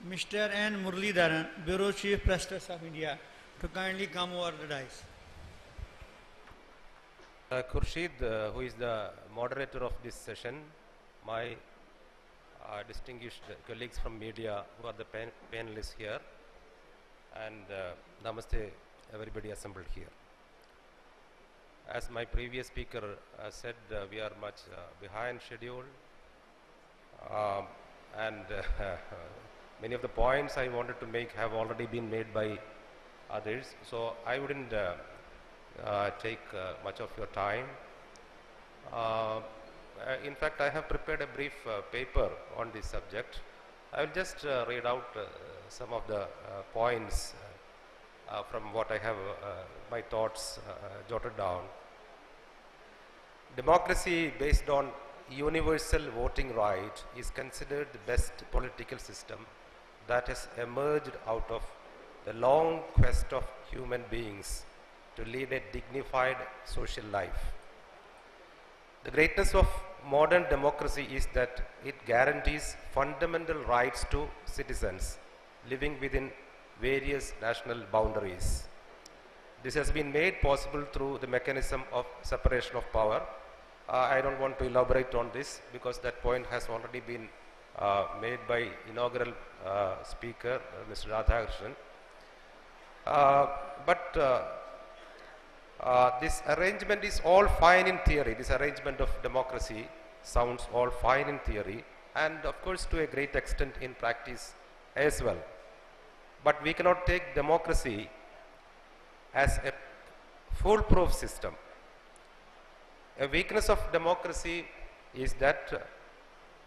Mr. N. Muralidharan, Bureau Chief Press Trust of India, to kindly come over the dais. Khurshid, who is the moderator of this session, my distinguished colleagues from media who are the panelists here, and namaste everybody assembled here. As my previous speaker said, we are much behind schedule, and many of the points I wanted to make have already been made by others, so I wouldn't take much of your time. In fact, I have prepared a brief paper on this subject. I will just read out some of the points from what I have, my thoughts jotted down. Democracy based on universal voting right is considered the best political system that has emerged out of the long quest of human beings to lead a dignified social life. The greatness of modern democracy is that it guarantees fundamental rights to citizens living within various national boundaries. This has been made possible through the mechanism of separation of power. I don't want to elaborate on this because that point has already been made by inaugural speaker, Mr. Radhakrishnan. This arrangement is all fine in theory. This arrangement of democracy sounds all fine in theory and of course to a great extent in practice as well. But we cannot take democracy as a foolproof system. A weakness of democracy is that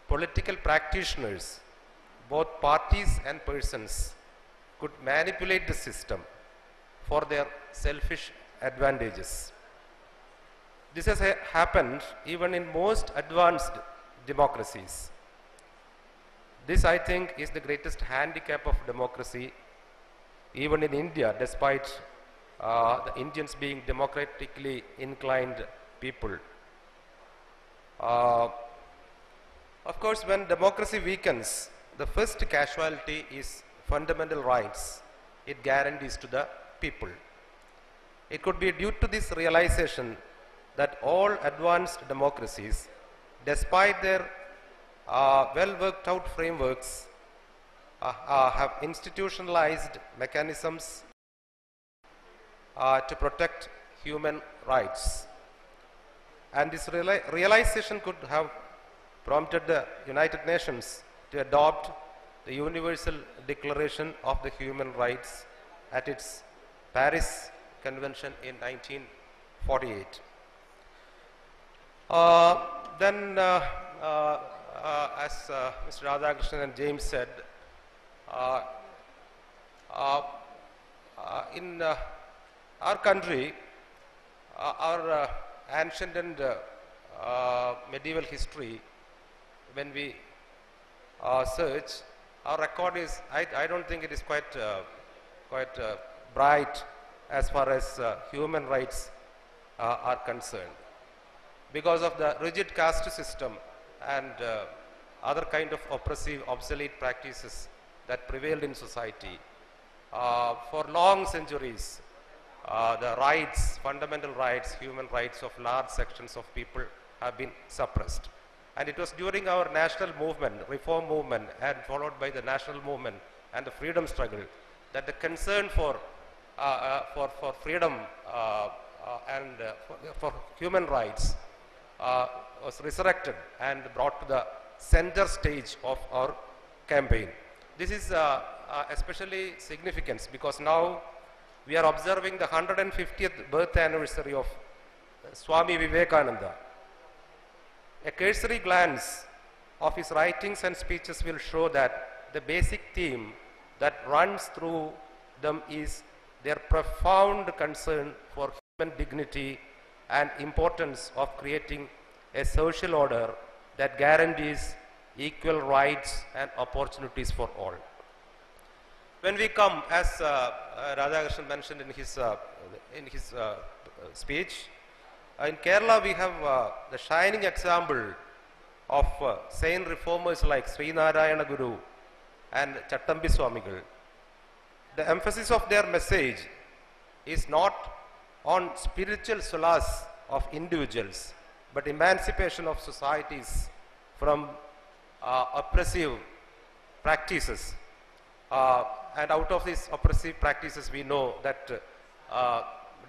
political practitioners, both parties and persons, could manipulate the system for their selfish advantages. This has happened even in most advanced democracies. This, I think, is the greatest handicap of democracy, even in India, despite the Indians being democratically inclined people. Of course, when democracy weakens, the first casualty is fundamental rights it guarantees to the people. It could be due to this realization that all advanced democracies, despite their well worked out frameworks, have institutionalized mechanisms to protect human rights. And this realization could have prompted the United Nations to adopt the Universal Declaration of the Human Rights at its Paris Convention in 1948. As Mr. Radhakrishnan and James said, in our country, our ancient and medieval history, when we search, our record is, I don't think it is quite bright as far as human rights are concerned. Because of the rigid caste system and other kind of oppressive, obsolete practices that prevailed in society, for long centuries, the rights, fundamental rights, human rights of large sections of people have been suppressed. And it was during our national movement, reform movement, and followed by the national movement and the freedom struggle, that the concern for freedom and for human rights was resurrected and brought to the center stage of our campaign. This is especially significant because now we are observing the 150th birth anniversary of Swami Vivekananda. A cursory glance of his writings and speeches will show that the basic theme that runs through them is their profound concern for human dignity and importance of creating a social order that guarantees equal rights and opportunities for all. When we come, as Radhakrishnan mentioned in his speech, in Kerala we have the shining example of sane reformers like Sri Narayana Guru and Chattambi Swamigal. The emphasis of their message is not on spiritual solace of individuals, but emancipation of societies from oppressive practices. And out of these oppressive practices, we know that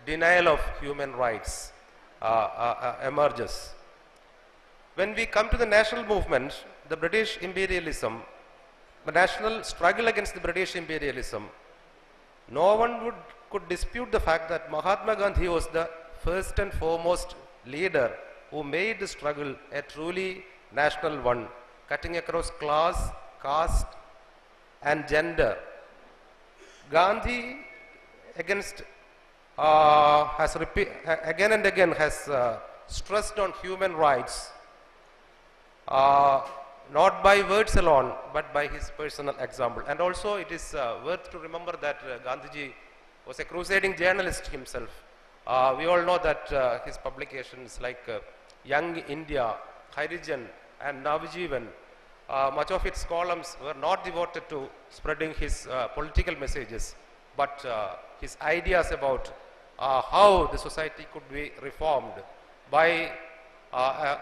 denial of human rights emerges. When we come to the national movement, the British imperialism, the national struggle against the British imperialism, no one could dispute the fact that Mahatma Gandhi was the first and foremost leader who made the struggle a truly national one, cutting across class, caste, and gender. Gandhi against has again and again has stressed on human rights, not by words alone, but by his personal example. And also it is worth to remember that Gandhiji was a crusading journalist himself. We all know that his publications like Young India, Harijan and Navjivan, much of its columns were not devoted to spreading his political messages, but his ideas about how the society could be reformed by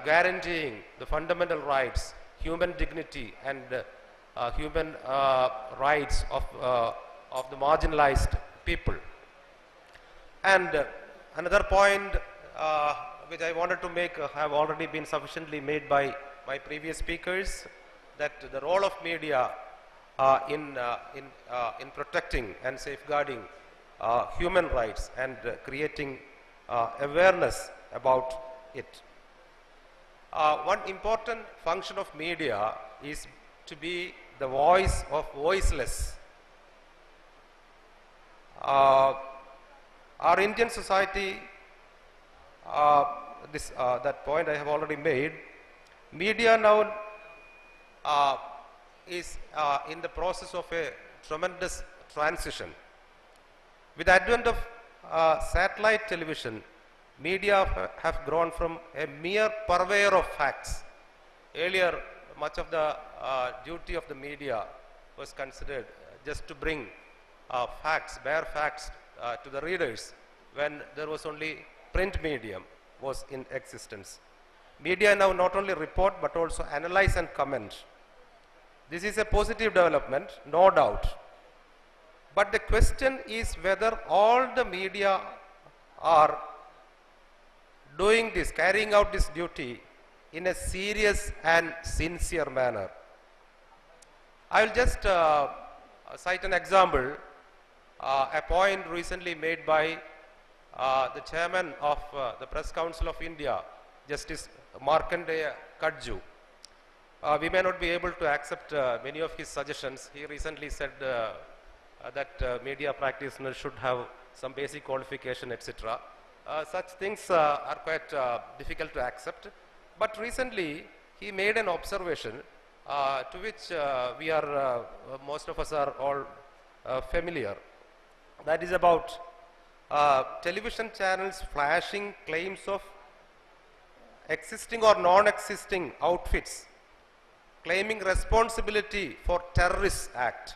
guaranteeing the fundamental rights, human dignity and human rights of the marginalized people. And another point which I wanted to make have already been sufficiently made by my previous speakers, that the role of media in protecting and safeguarding human rights and creating awareness about it. One important function of media is to be the voice of voiceless. Our Indian society, that point I have already made, media now is in the process of a tremendous transition. With the advent of satellite television, media have grown from a mere purveyor of facts. Earlier, much of the duty of the media was considered just to bring facts, bare facts to the readers, when there was only print medium was in existence. Media now not only report but also analyze and comment. This is a positive development, no doubt. But the question is whether all the media are doing this, carrying out this duty in a serious and sincere manner. I will just cite an example, a point recently made by the chairman of the Press Council of India, Justice Markandeya Kadju. We may not be able to accept many of his suggestions. He recently said that media practitioners should have some basic qualification, etc. Such things are quite difficult to accept. But recently, he made an observation to which we are, most of us are all familiar. That is about television channels flashing claims of existing or non-existing outfits, claiming responsibility for terrorist act.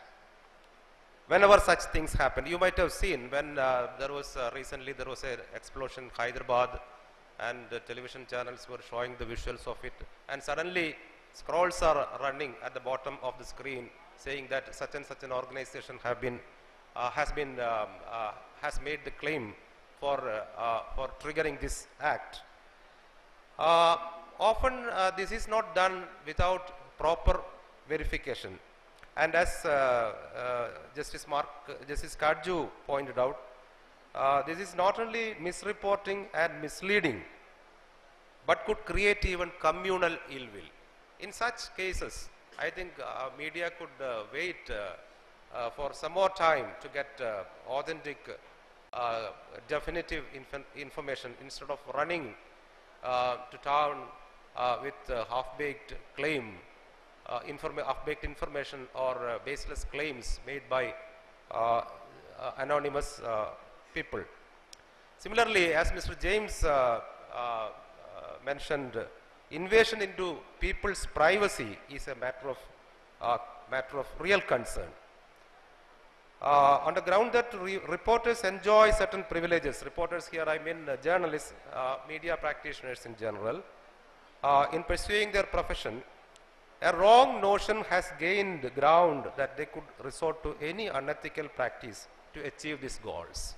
Whenever such things happen, you might have seen when there was recently there was an explosion in Hyderabad, and the television channels were showing the visuals of it, and suddenly scrolls are running at the bottom of the screen saying that such and such an organization have been has made the claim for triggering this act. Often this is not done without proper verification, and as Justice Kadju pointed out, this is not only misreporting and misleading, but could create even communal ill will. In such cases, I think media could wait for some more time to get authentic, definitive information instead of running to town with half-baked claim, half-baked information or baseless claims made by anonymous people. Similarly, as Mr. James mentioned, invasion into people's privacy is a matter of matter of real concern. On the ground that reporters enjoy certain privileges, reporters here I mean journalists, media practitioners in general, in pursuing their profession, a wrong notion has gained ground that they could resort to any unethical practice to achieve these goals.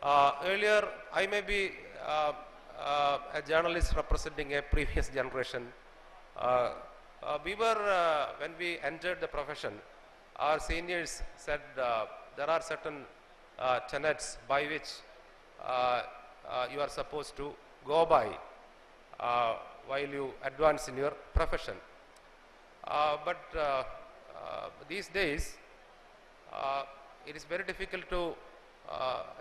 Earlier, I may be a journalist representing a previous generation. When we entered the profession, our seniors said there are certain tenets by which you are supposed to go by while you advance in your profession. But these days, it is very difficult to,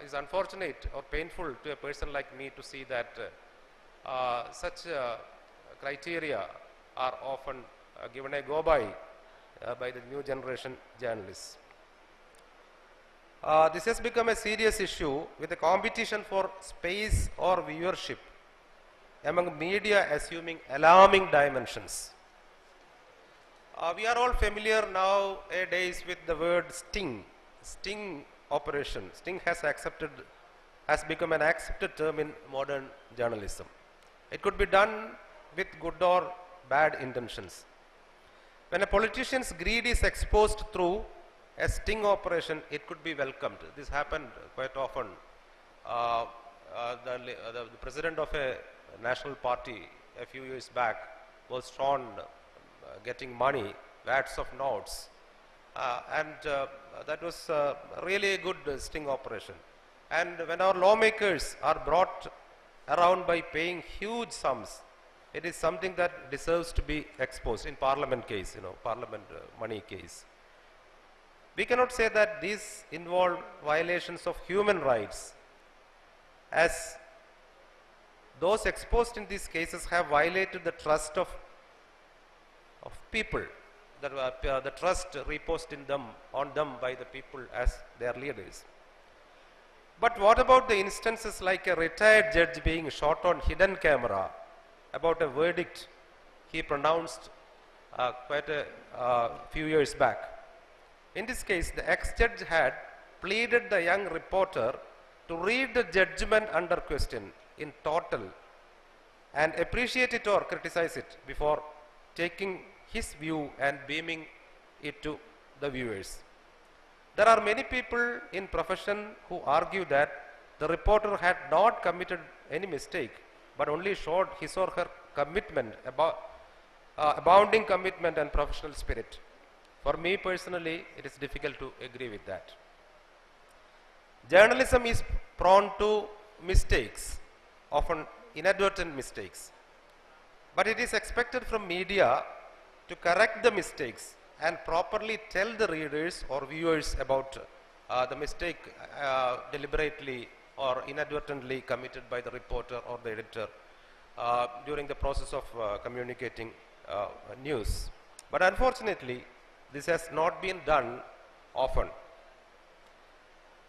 is unfortunate or painful to a person like me to see that such criteria are often given a go by the new generation journalists. This has become a serious issue with the competition for space or viewership among media assuming alarming dimensions. We are all familiar nowadays with the word sting operation. Sting has become an accepted term in modern journalism. It could be done with good or bad intentions. When a politician's greed is exposed through a sting operation, it could be welcomed. This happened quite often. The president of a national party a few years back was shown getting money, vats of notes, and that was really a good sting operation. And when our lawmakers are brought around by paying huge sums, it is something that deserves to be exposed in parliament case, parliament money case. We cannot say that these involve violations of human rights, as those exposed in these cases have violated the trust of people, the trust reposed on them by the people as their leaders. But what about the instances like a retired judge being shot on hidden camera about a verdict he pronounced quite a few years back? In this case, the ex-judge had pleaded the young reporter to read the judgment under question in total and appreciate it or criticize it before taking his view and beaming it to the viewers. There are many people in profession who argue that the reporter had not committed any mistake, but only showed his or her commitment, abounding commitment and professional spirit. For me personally, it is difficult to agree with that. Journalism is prone to mistakes, often inadvertent mistakes. But it is expected from media to correct the mistakes and properly tell the readers or viewers about the mistake deliberately or inadvertently committed by the reporter or the editor during the process of communicating news. But unfortunately, this has not been done often.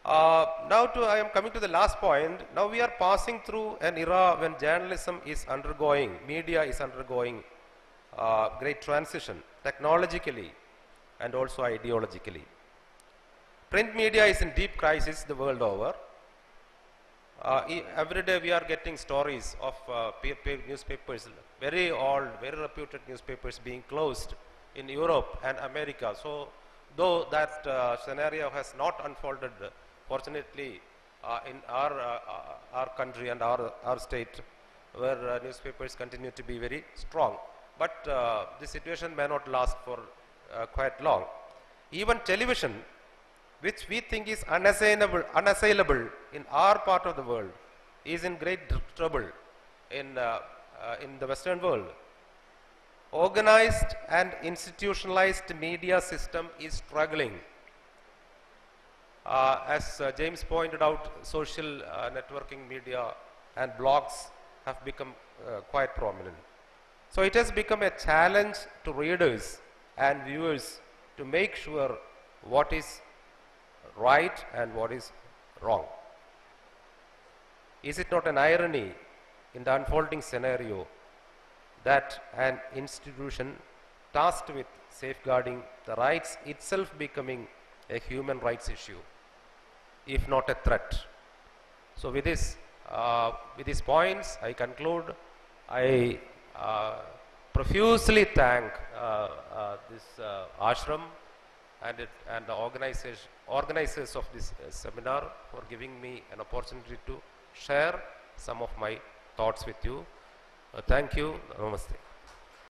I am coming to the last point. Now we are passing through an era when journalism is undergoing, media is undergoing great transition technologically and also ideologically. Print media is in deep crisis the world over. Every day we are getting stories of newspapers, very old, very reputed newspapers being closed in Europe and America. So though that scenario has not unfolded, fortunately in our country and our state, where newspapers continue to be very strong. But the situation may not last for quite long. Even television, which we think is unassailable in our part of the world, is in great trouble in the Western world. Organized and institutionalized media system is struggling. As James pointed out, social networking media and blogs have become quite prominent. So it has become a challenge to readers and viewers to make sure what is right and what is wrong. Is it not an irony in the unfolding scenario that an institution tasked with safeguarding the rights itself becoming a human rights issue, if not a threat. So with these points, I conclude. I profusely thank this ashram and the organizers of this seminar for giving me an opportunity to share some of my thoughts with you. Thank you. Namaste.